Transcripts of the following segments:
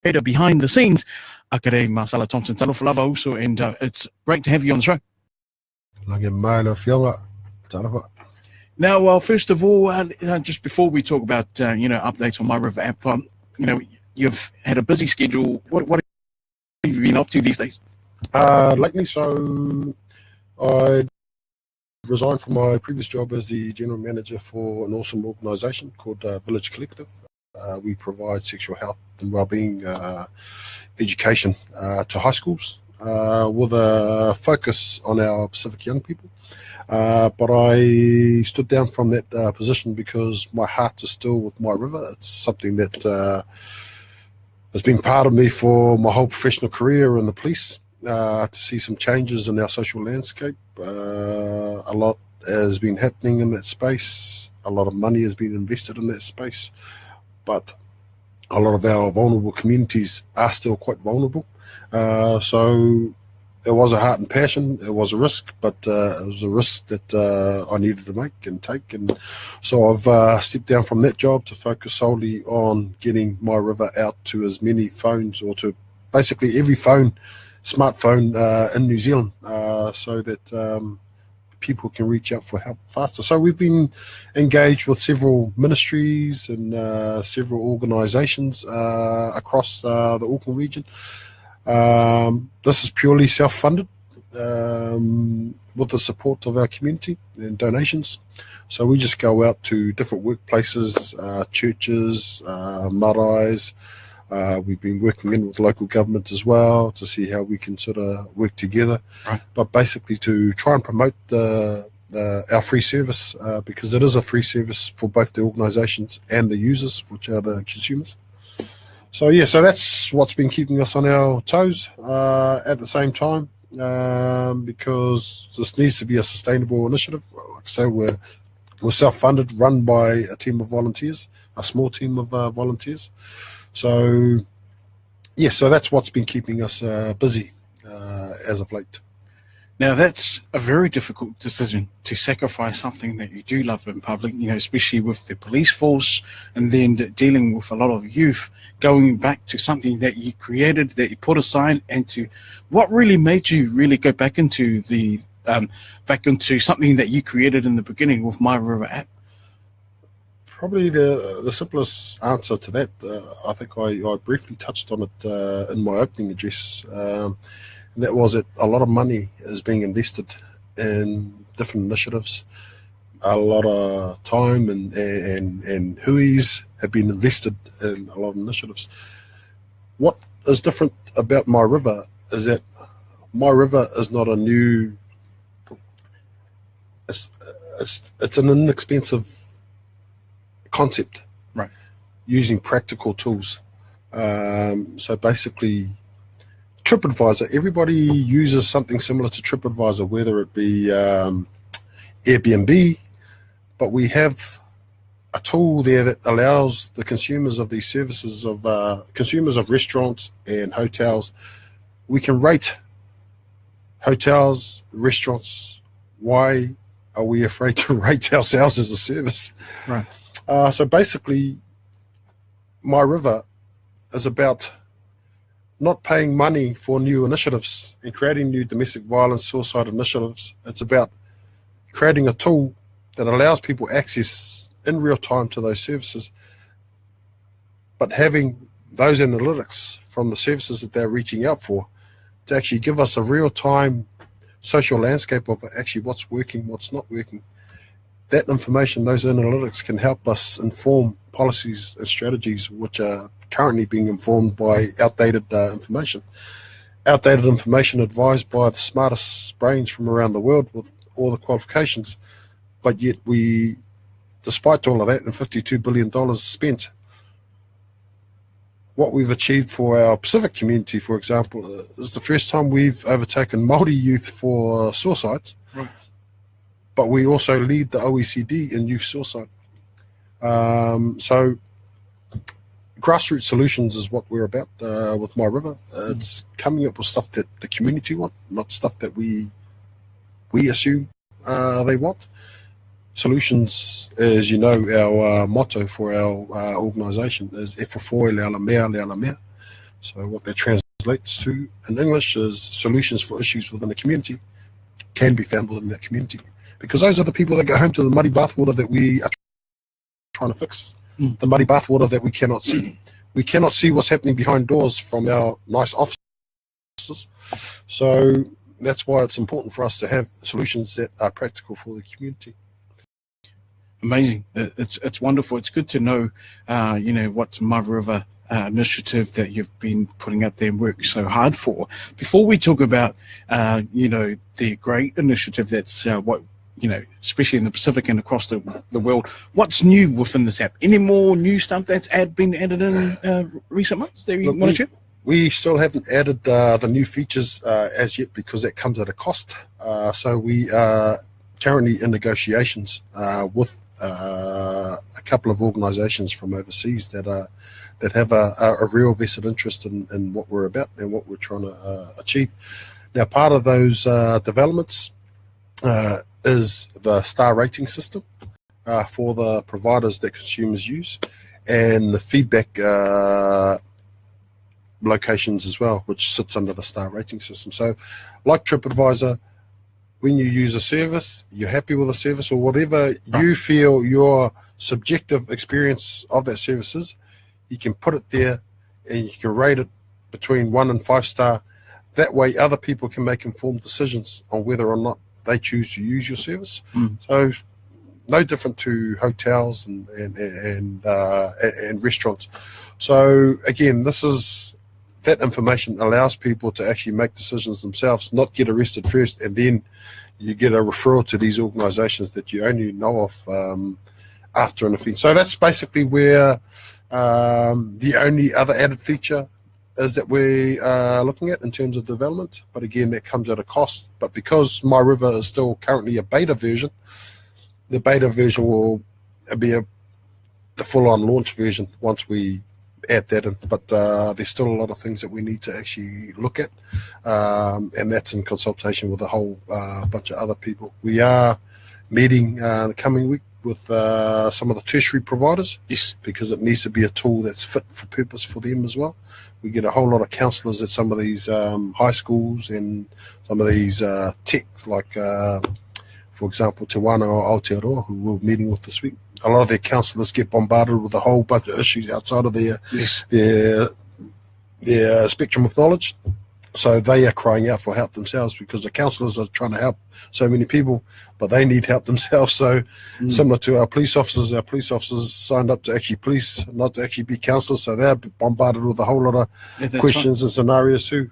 behind the scenes. Akerei, Maresala, Thomson, talofa lava also, and it's great to have you on the show. Now, well, first of all, just before we talk about updates on MYRIVR app, you've had a busy schedule. What have you been up to these days? Lately, so I resigned from my previous job as the general manager for an awesome organisation called Village Collective. We provide sexual health and wellbeing education to high schools with a focus on our Pacific young people. But I stood down from that position because my heart is still with MYRIVR. It's something that has been part of me for my whole professional career in the police. To see some changes in our social landscape. A lot has been happening in that space. A lot of money has been invested in that space. But a lot of our vulnerable communities are still quite vulnerable. So it was a heart and passion. It was a risk, but it was a risk that I needed to make and take. And so I've stepped down from that job to focus solely on getting MYRIVR out to as many phones, or to basically every smartphone in New Zealand, so that people can reach out for help faster. So we've been engaged with several ministries and several organisations across the Auckland region. This is purely self-funded with the support of our community and donations. So we just go out to different workplaces, churches, maraes. We've been working in with local government as well to see how we can sort of work together, right. But basically to try and promote our free service, because it is a free service for both the organisations and the users, which are the consumers. So yeah, so that's what's been keeping us on our toes at the same time, because this needs to be a sustainable initiative. Like I say, we're self-funded, run by a team of volunteers, a small team of volunteers. So, yeah, so that's what's been keeping us busy as of late. Now, that's a very difficult decision, to sacrifice something that you do love in public, especially with the police force, and then dealing with a lot of youth, going back to something that you created, that you put aside, and to what really made you really go back into something that you created in the beginning with MYRIVR app? Probably the simplest answer to that, I think I briefly touched on it in my opening address, and that was that a lot of money is being invested in different initiatives. A lot of time and hui's have been invested in a lot of initiatives. What is different about MYRIVR is that MYRIVR is not a new. It's an inexpensive concept, right? Using practical tools. So basically, TripAdvisor, everybody uses something similar to TripAdvisor, whether it be Airbnb, but we have a tool there that allows the consumers of these services, of consumers of restaurants and hotels, we can rate hotels, restaurants. Why are we afraid to rate ourselves as a service? Right. So basically, MYRIVR is about not paying money for new initiatives and creating new domestic violence suicide initiatives. It's about creating a tool that allows people access in real time to those services, but having those analytics from the services that they're reaching out for to actually give us a real-time social landscape of actually what's working, what's not working. That information, those analytics, can help us inform policies and strategies which are currently being informed by outdated information. Outdated information advised by the smartest brains from around the world with all the qualifications, but yet we, despite all of that and $52 billion spent, what we've achieved for our Pacific community, for example, is the first time we've overtaken Māori youth for suicides. Right. But we also lead the OECD in youth suicide. So grassroots solutions is what we're about with MYRIVR. It's coming up with stuff that the community want, not stuff that we assume they want. Solutions, as you know, our motto for our organisation is e whawhoi le ala mea, So what that translates to in English is solutions for issues within a community can be found within that community, because those are the people that go home to the muddy bathwater that we are trying to fix, the muddy bathwater that we cannot see. We cannot see what's happening behind doors from our nice offices. So that's why it's important for us to have solutions that are practical for the community. Amazing. It's wonderful. It's good to know, what's MYRIVR initiative that you've been putting out there and working so hard for. Before we talk about, the great initiative that's especially in the Pacific and across the world, what's new within this app? Any more new stuff that's been added in recent months that you want to share? We still haven't added the new features as yet, because that comes at a cost. So we are currently in negotiations with a couple of organisations from overseas that have a real vested interest in what we're about and what we're trying to achieve. Now, part of those developments is the star rating system for the providers that consumers use, and the feedback locations as well, which sits under the star rating system. So like TripAdvisor, when you use a service, you're happy with a service, or whatever you feel your subjective experience of that service is, you can put it there and you can rate it between 1 and 5 star. That way other people can make informed decisions on whether or not they choose to use your service. So no different to hotels and restaurants. So again, that information allows people to actually make decisions themselves, not get arrested first, and then you get a referral to these organisations that you only know of after an offence. So that's basically where the only other added feature is that we are looking at in terms of development. But again, that comes at a cost. But because MYRIVR is still currently a beta version, the beta version will be the full-on launch version once we add that in. But there's still a lot of things that we need to actually look at, and that's in consultation with a whole bunch of other people. We are meeting the coming week with some of the tertiary providers, yes, because it needs to be a tool that's fit for purpose for them as well. We get a whole lot of counsellors at some of these high schools and some of these techs, like for example, Te Wana or Aotearoa, who we're meeting with this week. A lot of their counsellors get bombarded with a whole bunch of issues outside of their spectrum of knowledge. So they are crying out for help themselves, because the counsellors are trying to help so many people, but they need help themselves. So similar to our police officers signed up to actually police, not to actually be counsellors. So they're bombarded with a whole lot of questions and scenarios too.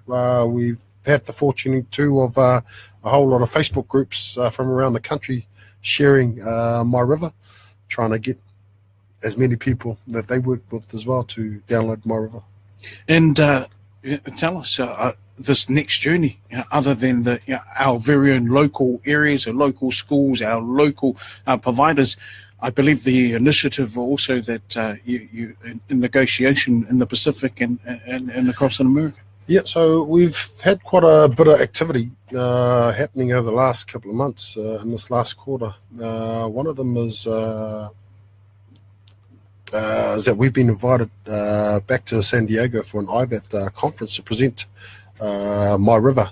We've had the fortune too of a whole lot of Facebook groups from around the country sharing MYRIVR, trying to get as many people that they work with as well to download MYRIVR. And tell us this next journey, other than our very own local areas, our local schools, our local providers. I believe the initiative also that you in negotiation in the Pacific and across in America. Yeah, so we've had quite a bit of activity happening over the last couple of months in this last quarter. One of them is that we've been invited back to San Diego for an IVAT conference to present MYRIVR,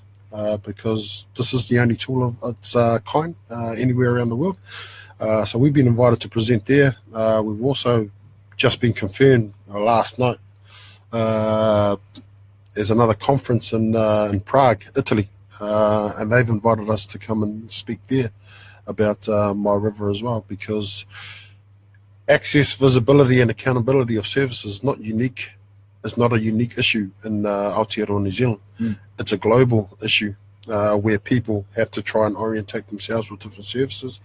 because this is the only tool of its kind anywhere around the world. So we've been invited to present there. We've also just been confirmed last night. There's another conference in Prague, Italy, and they've invited us to come and speak there about MYRIVR as well, because access, visibility, and accountability of services is not unique. It's not a unique issue in Aotearoa, New Zealand. It's a global issue where people have to try and orientate themselves with different services.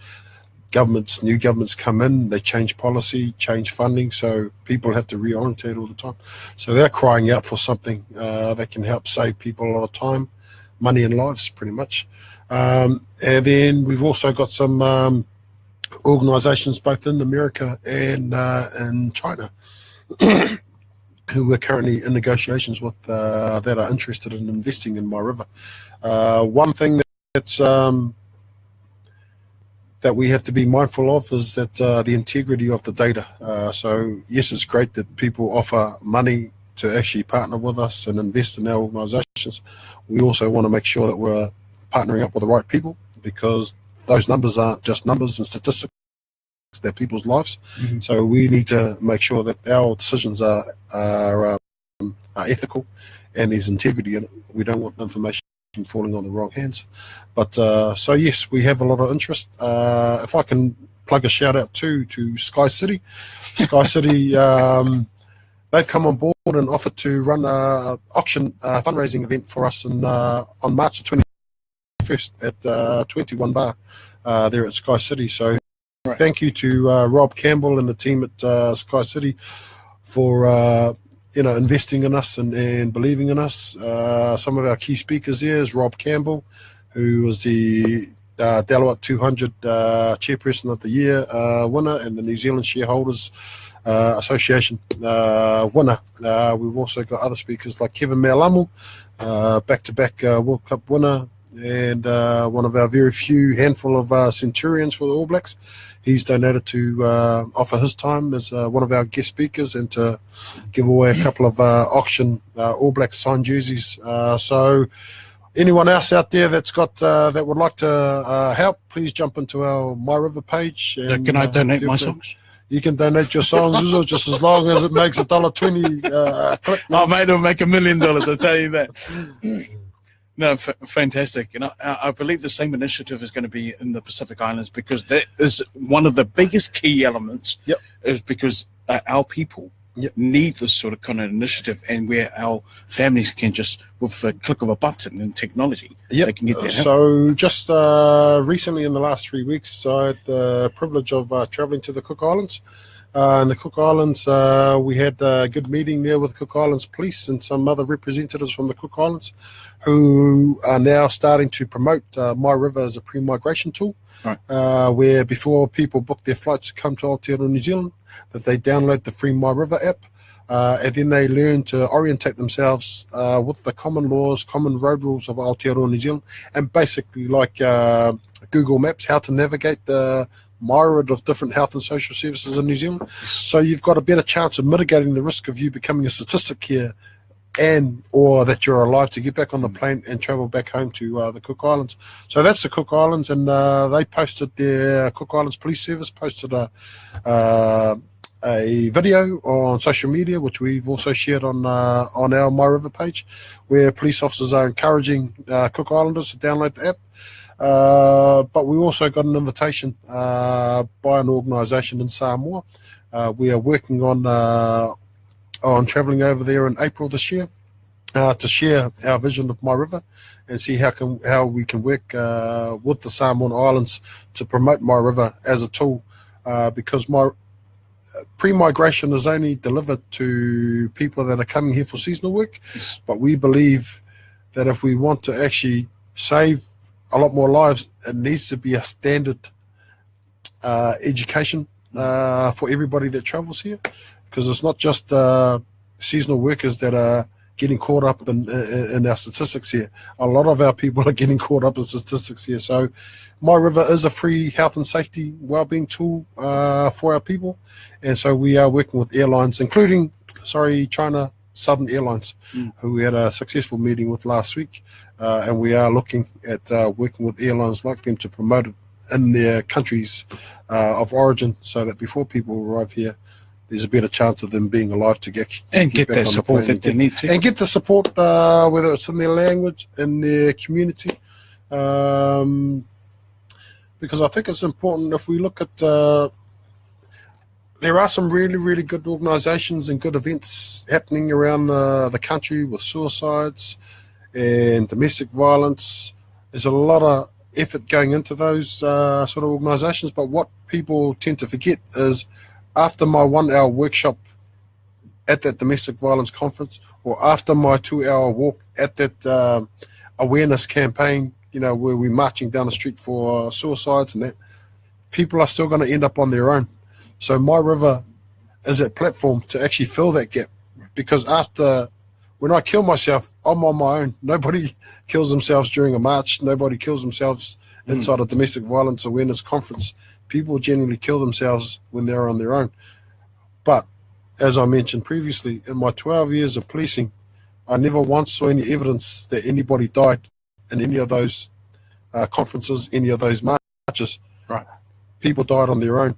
New governments come in, they change policy, change funding, so people have to reorientate all the time. So they're crying out for something that can help save people a lot of time, money, and lives, pretty much. And then we've also got some organisations both in America and in China who we're currently in negotiations with that are interested in investing in MYRIVR. One thing that's that we have to be mindful of is that the integrity of the data. So yes, it's great that people offer money to actually partner with us and invest in our organisations, we also want to make sure that we're partnering up with the right people, because those numbers aren't just numbers and statistics, they're people's lives. Mm-hmm. So we need to make sure that our decisions are ethical and there's integrity in it. We don't want information falling on the wrong hands. But so yes, we have a lot of interest. If I can plug a shout out to Sky City. Sky City, they've come on board and offered to run an auction fundraising event for us on March the 21st at 21 Bar there at Sky City. So right. Thank you to Rob Campbell and the team at Sky City for investing in us and believing in us. Some of our key speakers there is Rob Campbell, who was the Deloitte 200 Chairperson of the Year winner and the New Zealand Shareholders Association winner. We've also got other speakers like Kevin Maulamu, back-to-back World Cup winner, and one of our very few handful of centurions for the All Blacks. He's donated to offer his time as one of our guest speakers and to give away a couple of auction All Blacks signed jerseys. So anyone else out there that's got that would like to help, please jump into our MYRIVR page. And, can I donate my songs? You can donate your songs just as long as it makes $1.20 click. Oh, mate, it'll make $1 million, I'll tell you that. No, fantastic. And I believe the same initiative is going to be in the Pacific Islands, because that is one of the biggest key elements. Yep. Is because our people Yep. need this sort of kind of initiative, and where our families can just, with the click of a button and technology, Yep. they can get that help. So just recently in the last 3 weeks, I had the privilege of travelling to the Cook Islands. In the Cook Islands, we had a good meeting there with Cook Islands Police and some other representatives from the Cook Islands, who are now starting to promote MYRIVR as a pre-migration tool, right. Where before people book their flights to come to Aotearoa, New Zealand, that they download the free MYRIVR app, and then they learn to orientate themselves with the common laws, common road rules of Aotearoa, New Zealand, and basically like Google Maps, how to navigate the myriad of different health and social services in New Zealand. So you've got a better chance of mitigating the risk of you becoming a statistic here, or that you're alive to get back on the plane and travel back home to the Cook Islands. So that's the Cook Islands, and they posted their Cook Islands Police Service posted a video on social media, which we've also shared on our MYRIVR page, where police officers are encouraging Cook Islanders to download the app. But we also got an invitation by an organisation in Samoa. We are working on travelling over there in April this year to share our vision of MYRIVR and see how we can work with the Samoan Islands to promote MYRIVR as a tool, because pre-migration is only delivered to people that are coming here for seasonal work. Yes. But we believe that if we want to actually save a lot more lives, it needs to be a standard education for everybody that travels here, because it's not just seasonal workers that are getting caught up in our statistics here. A lot of our people are getting caught up in statistics here. So MYRIVR is a free health and safety wellbeing tool for our people, and so we are working with airlines, including China Southern Airlines, who we had a successful meeting with last week, and we are looking at working with airlines like them to promote it in their countries of origin, so that before people arrive here, there's a better chance of them being alive to get that support that they need to. And get the support, whether it's in their language, in their community, because I think it's important. If we look at, there are some really, really good organisations and good events happening around the country with suicides and domestic violence. There's a lot of effort going into those sort of organisations, but what people tend to forget is, after my 1 hour workshop at that domestic violence conference, or after my 2 hour walk at that awareness campaign, where we're marching down the street for suicides and that, people are still going to end up on their own. So MYRIVR is that platform to actually fill that gap, because when I kill myself, I'm on my own. Nobody kills themselves during a march. Nobody kills themselves inside a domestic violence awareness conference. People generally kill themselves when they're on their own. But as I mentioned previously, in my 12 years of policing, I never once saw any evidence that anybody died in any of those conferences, any of those marches. Right. People died on their own.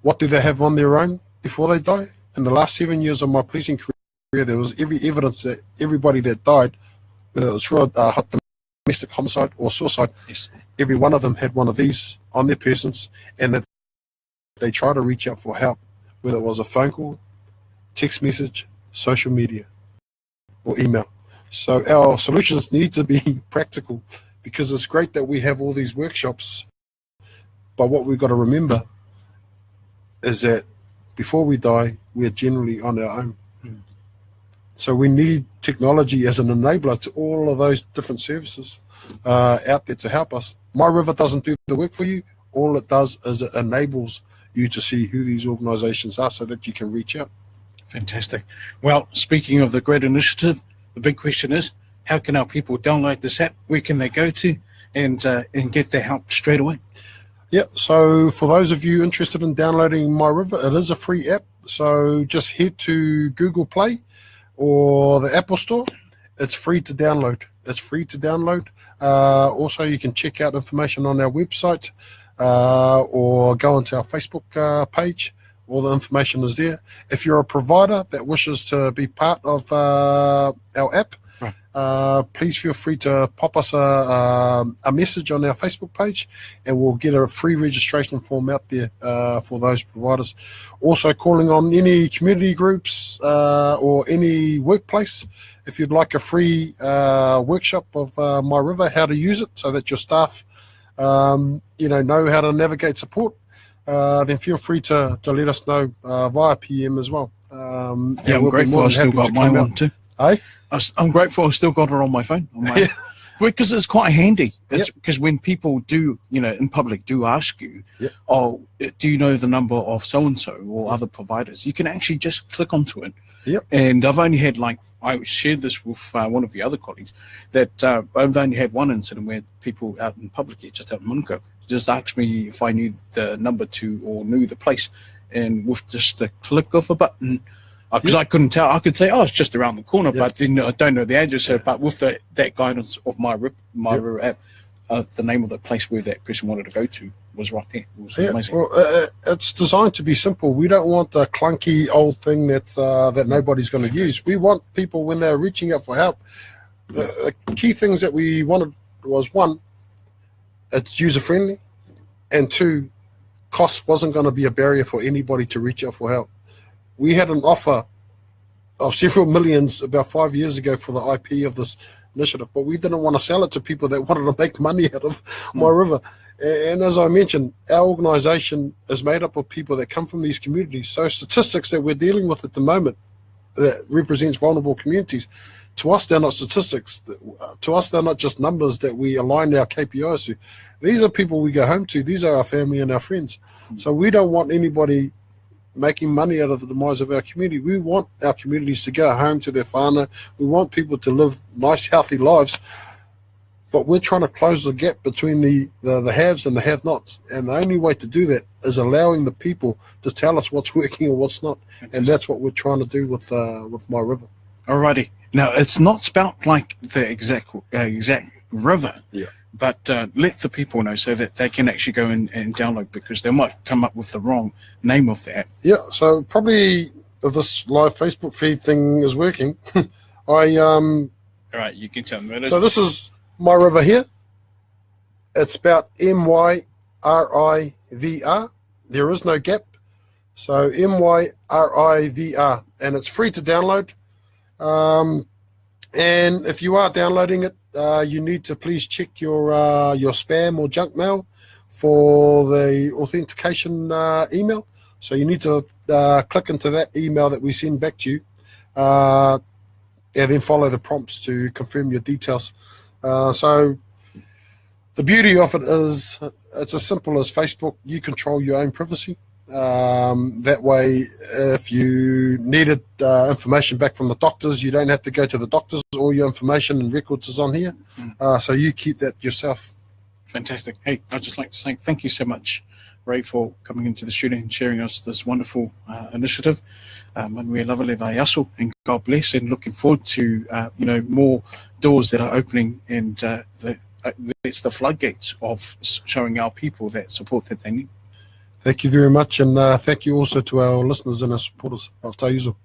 What do they have on their own before they die? In the last 7 years of my policing career, there was every evidence that everybody that died, whether it was for domestic homicide or suicide, Yes. every one of them had one of these on their persons, and that they try to reach out for help, whether it was a phone call, text message, social media, or email. So our solutions need to be practical, because it's great that we have all these workshops, but what we've got to remember is that before we die, we're generally on our own. So we need technology as an enabler to all of those different services out there to help us. MYRIVR doesn't do the work for you. All it does is it enables you to see who these organisations are so that you can reach out. Fantastic. Well, speaking of the great initiative, the big question is, how can our people download this app? Where can they go to and get their help straight away? Yeah, so for those of you interested in downloading MYRIVR, it is a free app. So just head to Google Play or the Apple Store. It's free to download. It's free to download. Also, you can check out information on our website or go onto our Facebook page. All the information is there. If you're a provider that wishes to be part of our app, please feel free to pop us a message on our Facebook page, and we'll get a free registration form out there for those providers. Also, calling on any community groups or any workplace, if you'd like a free workshop of MYRIVR, how to use it so that your staff know how to navigate support, then feel free to let us know via PM as well. I'm grateful I still got my one too. Hey? I'm grateful I still got it on my phone. Because it's quite handy. It's because when people do, in public do ask you, oh, do you know the number of so-and-so or other providers? You can actually just click onto it. And I've only had, I shared this with one of the other colleagues, that I've only had one incident where people out in public, just out in Mungo, just asked me if I knew the number to or knew the place. And with just the click of a button, because I couldn't tell, I could say, oh, it's just around the corner, but then I don't know the address. So, but with that guidance of MYRIVR app, the name of the place where that person wanted to go to was right there. It was amazing. Well, it's designed to be simple. We don't want the clunky old thing that nobody's going to use. We want people, when they're reaching out for help, the key things that we wanted was, one, it's user-friendly, and two, cost wasn't going to be a barrier for anybody to reach out for help. We had an offer of several millions about 5 years ago for the IP of this initiative, but we didn't want to sell it to people that wanted to make money out of MYRIVR. And as I mentioned, our organisation is made up of people that come from these communities. So statistics that we're dealing with at the moment that represents vulnerable communities, to us, they're not statistics. To us, they're not just numbers that we align our KPIs to. These are people we go home to. These are our family and our friends. So we don't want anybody making money out of the demise of our community. We want our communities to go home to their whānau. We want people to live nice, healthy lives. But we're trying to close the gap between the haves and the have-nots. And the only way to do that is allowing the people to tell us what's working or what's not. And that's what we're trying to do with MYRIVR. Alrighty. Now, it's not spelt like the exact river. But let the people know so that they can actually go and download, because they might come up with the wrong name of the app. So probably if this live Facebook feed thing is working, All right, you can tell them. So this is MYRIVR here. It's spelled MYRIVR. There is no gap. So MYRIVR, and it's free to download. And if you are downloading it, you need to please check your spam or junk mail for the authentication email. So you need to click into that email that we send back to you, and then follow the prompts to confirm your details. So the beauty of it is it's as simple as Facebook. You control your own privacy. That way, if you needed information back from the doctors, you don't have to go to the doctors. All your information and records is on here. So you keep that yourself. Fantastic. Hey, I'd just like to say thank you so much Ray, for coming into the studio and sharing us this wonderful initiative. And we're lovely vai aso, and God bless, and looking forward to more doors that are opening, and it's the floodgates of showing our people that support that they need. Thank you very much, and thank you also to our listeners and our supporters of Tauiso.